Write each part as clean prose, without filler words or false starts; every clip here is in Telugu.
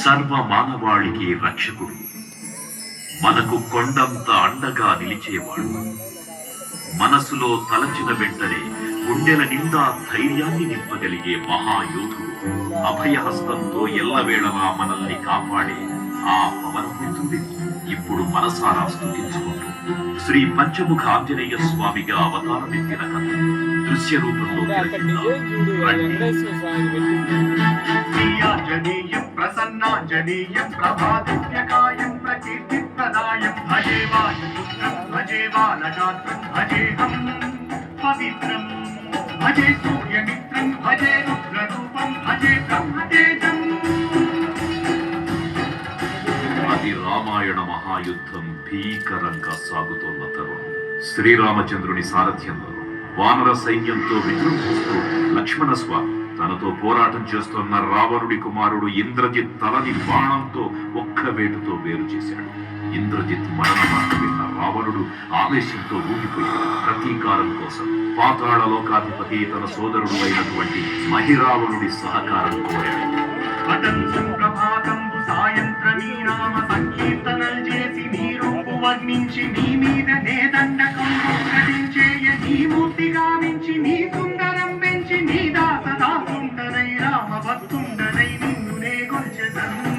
సర్వ మానవాళికి రక్షకుడు, మనకు కొండంత అండగా నిలిచేవాడు. మనసులో తలచిన వెంటనే గుండెల నిండా ధైర్యాన్ని నింపగలిగే మహాయోధుడు, అభయహస్తంతో ఎల్లవేళలా మనల్ని కాపాడే ఆ పవనపుత్రుడి ఇప్పుడు మనసారా స్తుతించుకుంటూ శ్రీ పంచముఖ ఆంజనేయ స్వామిగా అవతారమెత్తిన కథ దృశ్య రూపంలో ప్రసన్నాంజనేయం ప్రభాదిత్యకాయం ప్రకీర్తిప్రదాయం భజే వాయుపుత్రం భజే బాలగాత్రం భజేహం పవిత్రం భజే సూర్యమిత్రం భజే రుద్రరూపం భజే బ్రహ్మతేజం. అది రామాయణ మహాయుద్ధం భీకరంగా సాగుతోన్న తరుణం. శ్రీరామచంద్రుని సారథ్యంలో వానర సైన్యంతో విజృంభిస్తూ లక్ష్మణ స్వామి తనతో పోరాటం చేస్తున్న రావణుడి కుమారుడు ఇంద్రజిత్ తలని బాణంతో ఒక్క వేటుతో వేరు చేశాడు. ఇంద్రజిత్ మరణమాట విన్న రావణుడు ఆవేశంతో ఊగిపోయాడు. ప్రతీకారం కోసం పాతాళ లోకాధిపతి తన సోదరుడు అయినటువంటి మహిరావణుడి సహకారం కోరాడు. సాయంత్రమీనామ సంకీర్తనలు చేసి నీ రూపు వర్ణించి నీ మీద నే దండకం ప్రకటించేయ నీ మూర్తి గావించి నీ సుందరం పెంచి నీ దాసదాసుండనై రామ భక్తుండనై నిన్ను నే గొల్చెదను.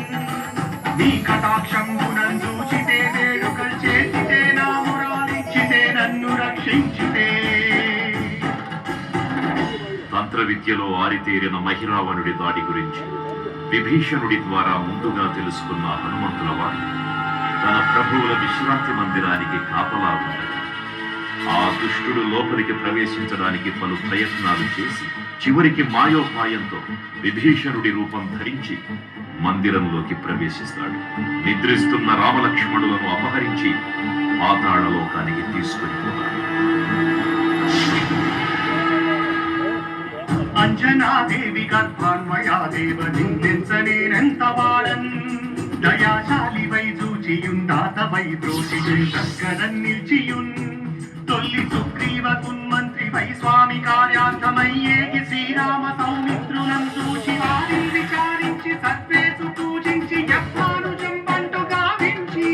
నీ కటాక్షంబునం చూచితే వేడుకలు చేసితే నా మురాలిచ్చితే నన్ను రక్షించితే. తంత్ర విద్యలో ఆరితేరిన మహిరావణుడి దాడి గురించి విభీషణుడి ద్వారా ముందుగా తెలుసుకున్న హనుమంతుల వారు తన ప్రభువుల విశ్రాంతి మందిరానికి కాపలా ఉండగా ఆ దుష్టుడు లోపలికి ప్రవేశించడానికి పలు ప్రయత్నాలు చేసి చివరికి మాయోపాయంతో విభీషణుడి రూపం ధరించి మందిరంలోకి ప్రవేశిస్తాడు. నిద్రిస్తున్న రామలక్ష్మణులను అపహరించి పాతాళ లోకానికి తీసుకుని పోతాడు. అంజనాదేవి గర్భాన్మయా దేవ నిందించనేనంత వాడన్ దయాశాలి వై చూచియున్ దాత వై బ్రోసియున్ దగ్గరన్ నిల్చియున్ తొల్లి సుగ్రీవకున్ మంత్రి వై స్వామి కార్యార్థమయ్యేకి శ్రీరామ సౌమిత్రులను చూచి వారిని విచారించి సర్వేసు పూజించి యజ్ఞానుజం పంటు గావించి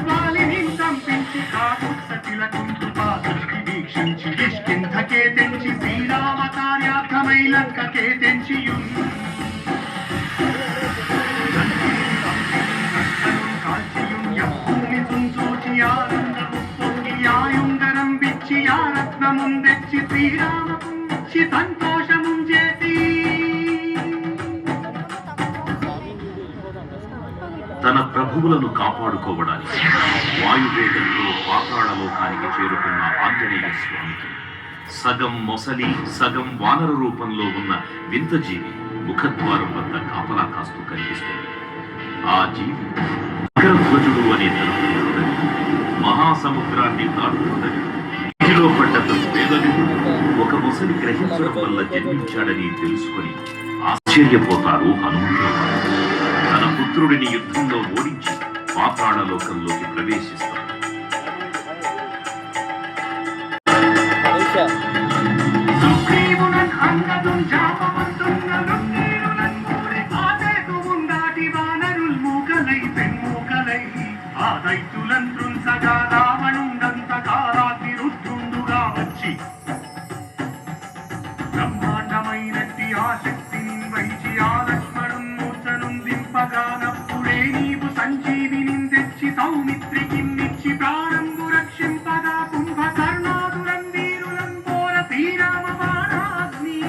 వాలిని సంపించి కాకుత్సతిలకు కృపా దృష్టి వీక్షించి కిష్కింధకే తెంచి శ్రీరామ కార్యార్థమై లంకకే తెంచియున్ కాల్చియున్ యభూమి తుంచూచి ఆనందము పొంగి ఆయుంగరం విచ్చి ఆ రత్నముందెచ్చి శ్రీరామకు ఇచ్చి సంతోషము చేసి తన ప్రభువులను కాపాడుకోవడానికి వాయువేగంతో పాతాళ లోకానికి చేరుకున్న ఆంజనేయ స్వామికి సగం మొసలి సగం వానర రూపంలో ఉన్న వింత జీవి ముఖద్వారం వద్ద కాపలా కాస్తూ కనిపిస్తుంది. ఆ జీవి మకరధ్వజుడు అనే నలుగురు మహాసముద్రాన్ని దాటుతుందని నీటిలో పడ్డ వేదవిడు ఒక మొసలి గ్రహించడం వల్ల జన్మించాడని తెలుసుకుని ఆశ్చర్యపోతారు హనుమంతుడు. తన పుత్రుడిని యుద్ధంలో ఓడించి పాతాళ లోకంలోకి ప్రవేశిస్తాడు. సుగ్రీవునన్ అంగదున్ జాపవంతున్నలున్ నీరునన్ కూడి ఆదేతువుందాటి వానరుల్ మూకలై పెన్మూకలై ఆ దైత్యులన్ త్రుంసగా రావణుండంతగా రాత్రి రుద్రుండుగా వచ్చి బ్రహ్మాండమైనట్టి ఆ శక్తిని వైచి ఆ లక్ష్మణున్ మూర్ఛనున్ దింపగానప్పుడే నీవు సంజీవిని తెచ్చి సౌమిత్రికి నిచ్చి ప్రాణంబు రక్షింపగా కుంభకర్ణాదురం వీరులం పోర శ్రీరామ బాణాగ్ని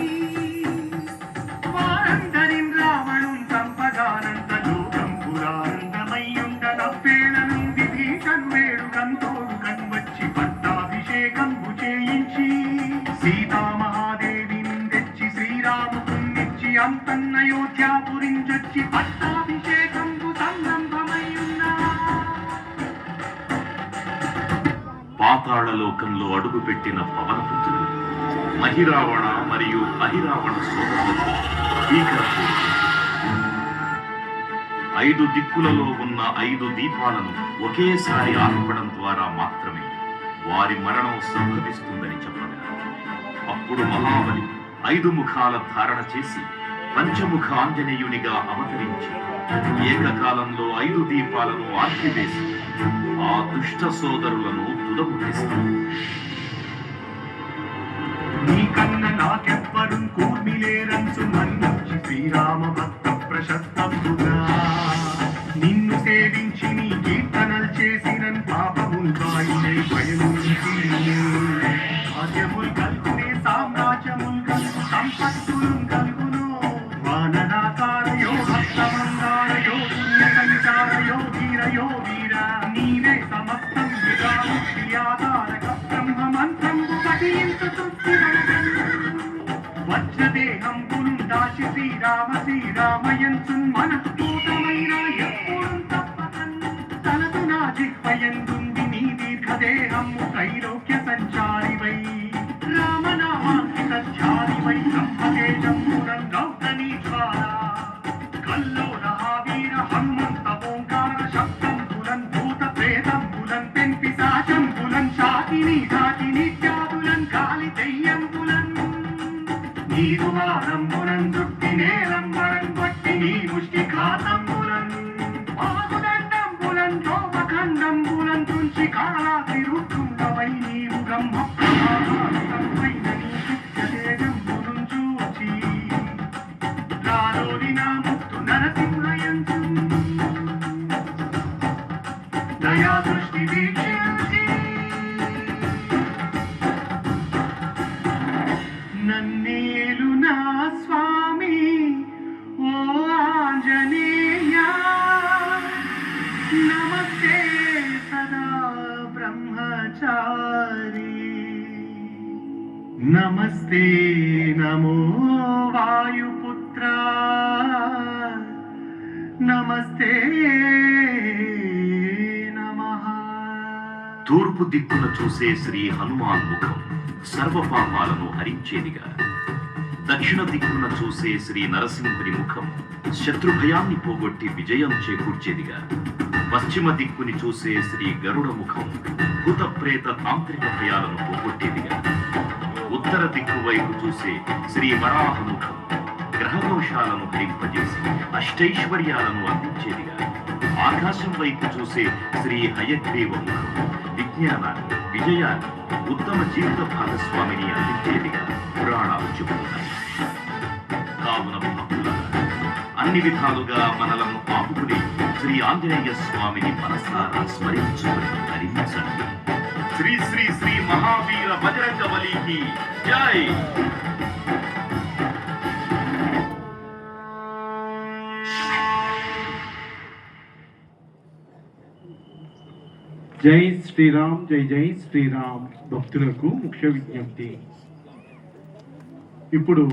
వారందరిన్ రావణున్ సంపగానంత లోకం పురానందమయ్యుండ నవ్వేళను విభీషణ్ వేడుకంతోడు కన్వచ్చి పట్టాభిషేకంబు చేయించి సీతామహాదేవిని తెచ్చి శ్రీరాముకున్నిచ్చి అంతన్నయోధ్యాపురించొచ్చి పట్టాభిషేకంబు సంరంభమయ్యున్నా. పాతాళ లోకంలో అడుగుపెట్టిన పవనపుత్రుడు మహిరావణ మరియు అహిరావణ సోదరులతో భీకర పోరు. 5 దిక్కులలో ఉన్న 5 దీపాలను ఒకేసారి ఆర్పడం ద్వారా మాత్రమే వారి మరణం సంభవిస్తుందని చెప్పగా అప్పుడు మహాబలి 5 ముఖాల ధారణ చేసి పంచముఖ ఆంజనేయునిగా అవతరించి ఏకకాలంలో 5 దీపాలను ఆర్పివేసి ఆ దుష్ట సోదరులను తుదముట్టిస్తాడు. నీకన్న నాకెవ్వరు కూర్మిలేరంచు మన్నించి శ్రీరామ భక్త ప్రశస్తంబుగా నిన్ను సేవించి నీ కీర్తనలు చేసిన పాపముల్ బాయినే భయముంచి భాగ్యముల్ కల్గునే సామ్రాజ్యముల్ కల్గు సంపత్తులు కల్గును వానరాకారయో భక్తమంగారయో పుణ్య సంచారయో వీరయో వీర నీవే సమస్తం విధానుష్యాధారక బ్రహ్మ మంత్రంబు పఠించు వజ్రదేహంబును దాచి శ్రీరామయంచు మనకు పూతమైన ఎప్పుడు తప్పకన్ తనదు నా జిహ్వయందుంది నీ దీర్ఘదేహము త్రైలోక్య సంచారివై రామనామాంకిత ధ్యానివై బ్రహ్మతేజంబురం గౌతమీ జ్వాల కల్లోల వీర హనుమంత ఓంకార శబ్దంబులన్ భూత ప్రేతంబులన్ పెంపిశాచంబులన్ శాకిని ఘాకిని త్యాదులన్ కాలి దెయ్యంబులన్ నీరువారంబులన్ దుట్టి నేలంబరన్ బట్టి నీ ముష్టి ఘాతంబులన్ ఆగుదండంబులన్ రోమఖండంబులన్ తుంచి కాళాద్రి రుద్రుండవై నీవు బ్రహ్మ ప్రమాణమైన నీ దివ్యతేజంబులను చూచి రారోరి నా ముత్తు నరసింహయంచు దయా దృష్టి వీక్షించి నన్నేలు నా స్వామి ఓ ఆంజనేయ నమస్తే సదా బ్రహ్మచారి నమస్తే నమో వాయుపుత్ర నమస్తే నమః. తూర్పు దిక్కున చూసే శ్రీ హనుమాన్ ముఖం సర్వపాపాలను హరించేదిగా, దక్షిణ దిక్కున చూసే శ్రీ నరసింహుని ముఖం శత్రుభయాన్ని పోగొట్టి విజయం చేకూర్చేదిగా, పశ్చిమ దిక్కుని చూసే శ్రీ గరుడ ముఖం భూత ప్రేత తాంత్రిక భయాలను పోగొట్టేదిగా, ఉత్తర దిక్కు వైపు చూసే శ్రీ వరాహ ముఖం గ్రహదోషాలను హరింపజేసి అష్టైశ్వర్యాలను అందించేదిగా, ఆకాశం వైపు చూసే శ్రీ హయగ్రీవ ముఖం విజ్ఞానాన్ని, విజయాన్ని, ఉత్తమ జీవిత భాగస్వామిని అందించేదిగా పురాణాలు చెబుతున్నాయి. కావున భక్తులారా, అన్ని విధాలుగా మనలను ఆపుకుని శ్రీ ఆంజనేయ స్వామిని మనసారా స్మరించుకుని ధరించండి. శ్రీ శ్రీ శ్రీ మహావీర బజరంగ బలికి జై. జై శ్రీరామ్, జై జై శ్రీరామ్. భక్తులకు ముఖ్య విజ్ఞప్తి. ఇప్పుడు